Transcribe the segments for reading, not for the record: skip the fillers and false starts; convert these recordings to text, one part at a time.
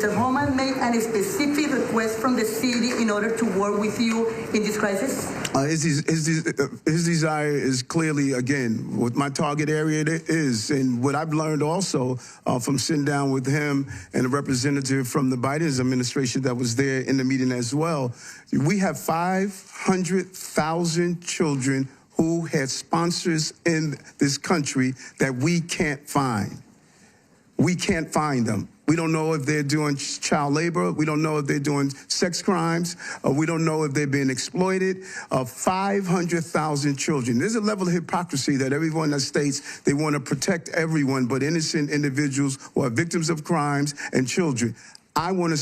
Mr. Holman made a specific request from the city in order to work with you in this crisis? His desire is clearly, again, what my target area is. And what I've learned also from sitting down with him and a representative from the Biden administration that was there in the meeting as well, we have 500,000 children who had sponsors in this country that we can't find. We can't find them. We don't know if they're doing child labor. We don't know if they're doing sex crimes. We don't know if they're being exploited. 500,000 children. There's a level of hypocrisy that everyone that states they want to protect everyone but innocent individuals who are victims of crimes and children. I want to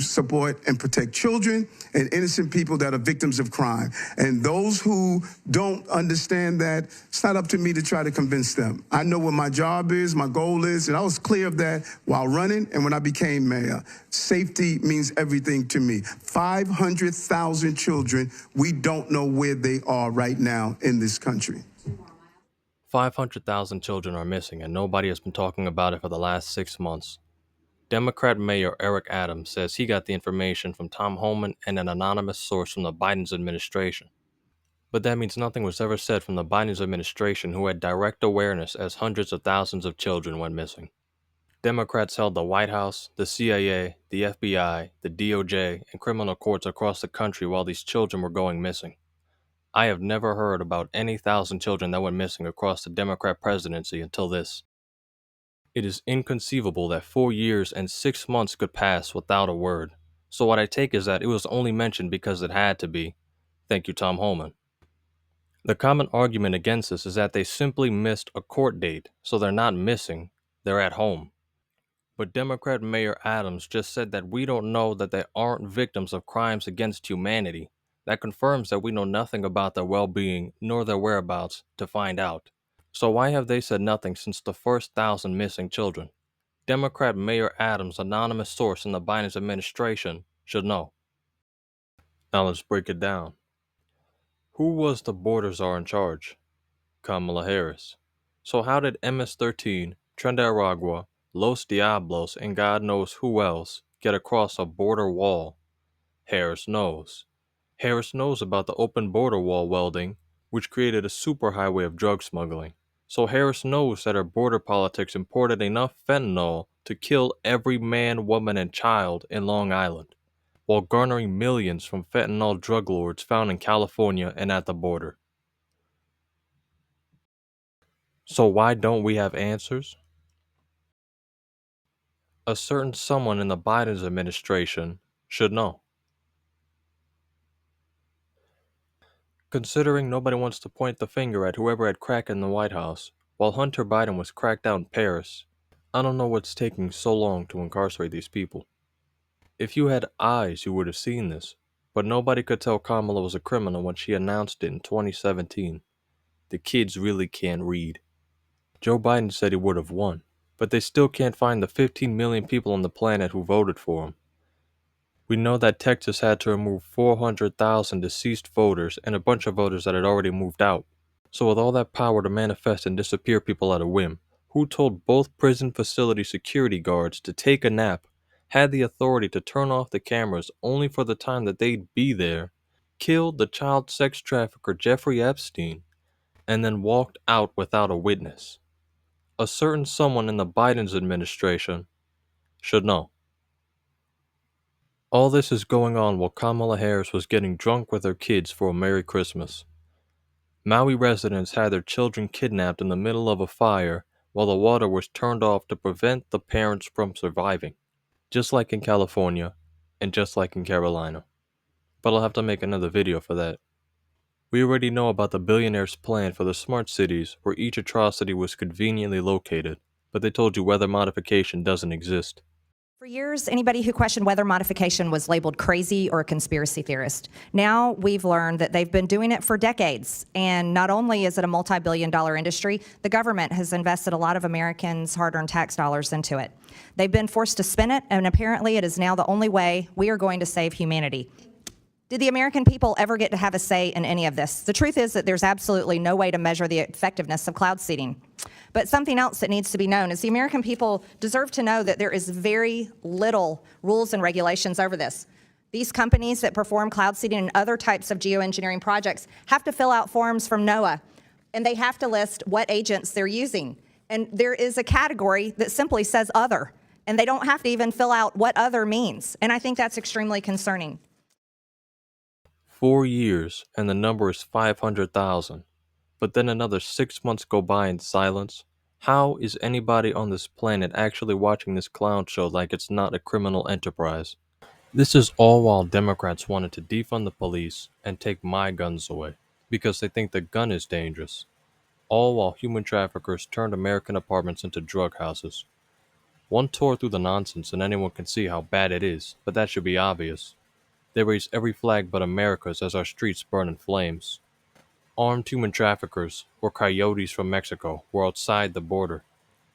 support and protect children and innocent people that are victims of crime. And those who don't understand that, it's not up to me to try to convince them. I know what my job is, my goal is, and I was clear of that while running and when I became mayor. Safety means everything to me. 500,000 children, we don't know where they are right now in this country. 500,000 children are missing, and nobody has been talking about it for the last 6 months. Democrat Mayor Eric Adams says he got the information from Tom Homan and an anonymous source from the Biden's administration. But that means nothing was ever said from the Biden's administration, who had direct awareness as hundreds of thousands of children went missing. Democrats held the White House, the CIA, the FBI, the DOJ, and criminal courts across the country while these children were going missing. I have never heard about any 1,000 children that went missing across the Democrat presidency until this. It is inconceivable that 4 years and 6 months could pass without a word. So what I take is that it was only mentioned because it had to be. Thank you, Tom Homan. The common argument against this is that they simply missed a court date, so they're not missing, they're at home. But Democrat Mayor Adams just said that we don't know that they aren't victims of crimes against humanity. That confirms that we know nothing about their well-being nor their whereabouts to find out. So why have they said nothing since the first 1,000 missing children? Democrat Mayor Adams' anonymous source in the Biden administration should know. Now let's break it down. Who was the border czar in charge? Kamala Harris. So how did MS-13, Tren de Aragua, Los Diablos, and God knows who else get across a border wall? Harris knows. Harris knows about the open border wall welding, which created a superhighway of drug smuggling. So Harris knows that her border politics imported enough fentanyl to kill every man, woman, and child in Long Island, while garnering millions from fentanyl drug lords found in California and at the border. So why don't we have answers? A certain someone in the Biden administration should know. Considering nobody wants to point the finger at whoever had crack in the White House, while Hunter Biden was cracked out in Paris, I don't know what's taking so long to incarcerate these people. If you had eyes, you would have seen this, but nobody could tell Kamala was a criminal when she announced it in 2017. The kids really can't read. Joe Biden said he would have won, but they still can't find the 15 million people on the planet who voted for him. We know that Texas had to remove 400,000 deceased voters and a bunch of voters that had already moved out. So with all that power to manifest and disappear people at a whim, who told both prison facility security guards to take a nap, had the authority to turn off the cameras only for the time that they'd be there, killed the child sex trafficker Jeffrey Epstein, and then walked out without a witness? A certain someone in the Biden's administration should know. All this is going on while Kamala Harris was getting drunk with her kids for a Merry Christmas. Maui residents had their children kidnapped in the middle of a fire while the water was turned off to prevent the parents from surviving, just like in California and just like in Carolina. But I'll have to make another video for that. We already know about the billionaires' plan for the smart cities where each atrocity was conveniently located, but they told you weather modification doesn't exist. For years, anybody who questioned weather modification was labeled crazy or a conspiracy theorist. Now we've learned that they've been doing it for decades. And not only is it a multi-billion-dollar industry, the government has invested a lot of Americans' hard-earned tax dollars into it. They've been forced to spin it, and apparently it is now the only way we are going to save humanity. Did the American people ever get to have a say in any of this? The truth is that there's absolutely no way to measure the effectiveness of cloud seeding. But something else that needs to be known is the American people deserve to know that there is very little rules and regulations over this. These companies that perform cloud seeding and other types of geoengineering projects have to fill out forms from NOAA, and they have to list what agents they're using. And there is a category that simply says other, and they don't have to even fill out what other means. And I think that's extremely concerning. 4 years, and the number is 500,000. But then another 6 months go by in silence. How is anybody on this planet actually watching this clown show like it's not a criminal enterprise? This is all while Democrats wanted to defund the police and take my guns away because they think the gun is dangerous. All while human traffickers turned American apartments into drug houses. One tour through the nonsense and anyone can see how bad it is, but that should be obvious. They raise every flag but America's as our streets burn in flames. Armed human traffickers, or coyotes from Mexico, were outside the border,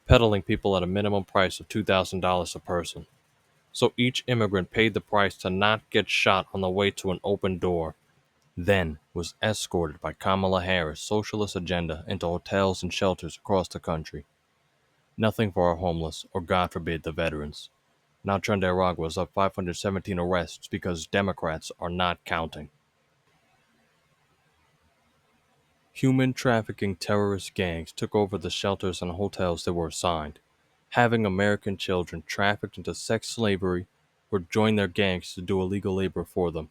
peddling people at a minimum price of $2,000 a person. So each immigrant paid the price to not get shot on the way to an open door, then was escorted by Kamala Harris' socialist agenda into hotels and shelters across the country. Nothing for our homeless, or God forbid the veterans. Now Nicaragua is up 517 arrests because Democrats are not counting. Human trafficking terrorist gangs took over the shelters and hotels they were assigned, having American children trafficked into sex slavery or join their gangs to do illegal labor for them.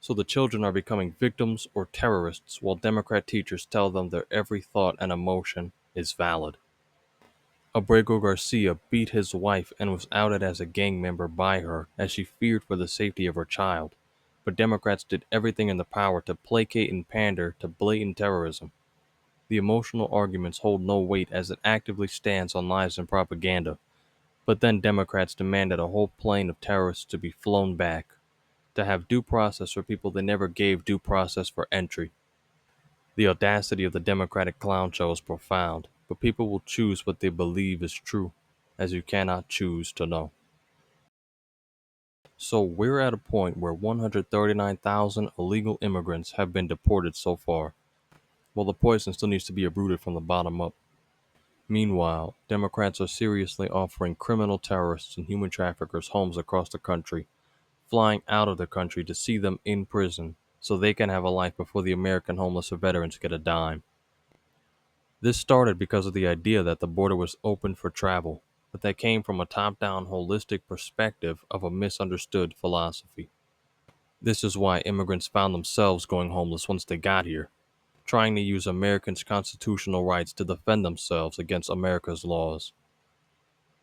So the children are becoming victims or terrorists while Democrat teachers tell them their every thought and emotion is valid. Abrego Garcia beat his wife and was outed as a gang member by her as she feared for the safety of her child. But Democrats did everything in their power to placate and pander to blatant terrorism. The emotional arguments hold no weight as it actively stands on lies and propaganda. But then Democrats demanded a whole plane of terrorists to be flown back, to have due process for people they never gave due process for entry. The audacity of the Democratic clown show is profound, but people will choose what they believe is true, as you cannot choose to know. So we're at a point where 139,000 illegal immigrants have been deported so far, while the poison still needs to be uprooted from the bottom up. Meanwhile, Democrats are seriously offering criminal terrorists and human traffickers homes across the country, flying out of the country to see them in prison so they can have a life before the American homeless or veterans get a dime. This started because of the idea that the border was open for travel, but that came from a top-down holistic perspective of a misunderstood philosophy. This is why immigrants found themselves going homeless once they got here, trying to use Americans' constitutional rights to defend themselves against America's laws.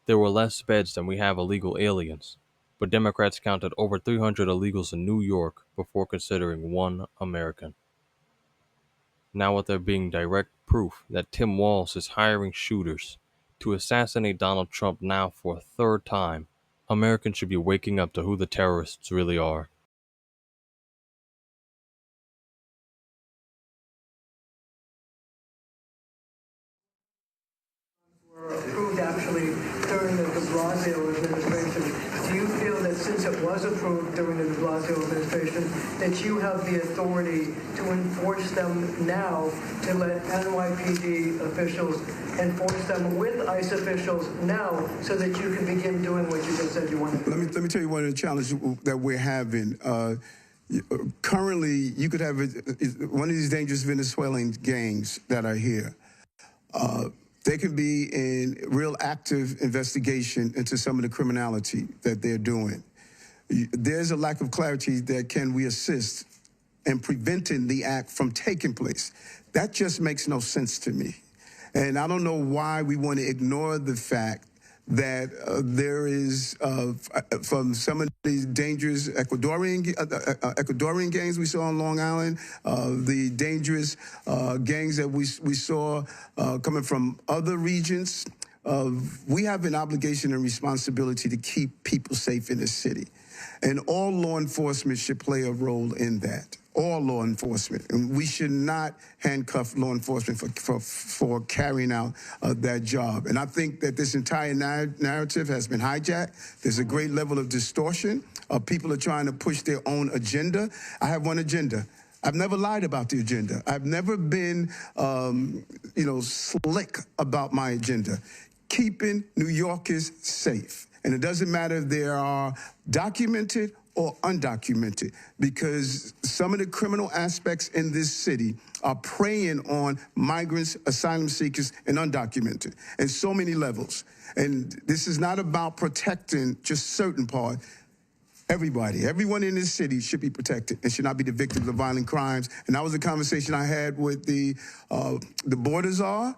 There were less beds than we have illegal aliens, but Democrats counted over 300 illegals in New York before considering one American. Now with there being direct proof that Tim Walz is hiring shooters to assassinate Donald Trump now for a third time, Americans should be waking up to who the terrorists really are. Were approved actually during the de Blasio administration. Do you feel that since it was approved during the de Blasio administration, that you have the authority to enforce them now, to let NYPD officials enforce them with ICE officials now, so that you can begin doing what you just said you wanted to do? Let me tell you one of the challenges that we're having. Currently, you could have one of these dangerous Venezuelan gangs that are here. They could be in real active investigation into some of the criminality that they're doing. There's a lack of clarity that can we assist in preventing the act from taking place. That just makes no sense to me. And I don't know why we want to ignore the fact that there is, from some of these dangerous Ecuadorian gangs we saw on Long Island, the dangerous gangs that we saw coming from other regions, we have an obligation and responsibility to keep people safe in this city. And all law enforcement should play a role in that. All law enforcement. And we should not handcuff law enforcement for carrying out that job. And I think that this entire narrative has been hijacked. There's a great level of distortion. People are trying to push their own agenda. I have one agenda. I've never lied about the agenda. I've never been, slick about my agenda. Keeping New Yorkers safe. And it doesn't matter if they are documented or undocumented, because some of the criminal aspects in this city are preying on migrants, asylum seekers, and undocumented, and so many levels. And this is not about protecting just certain parts. Everybody, everyone in this city should be protected and should not be the victims of violent crimes. And that was a conversation I had with the border czar.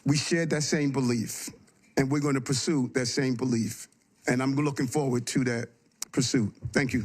We shared that same belief, and we're going to pursue that same belief. And I'm looking forward to that pursuit. Thank you.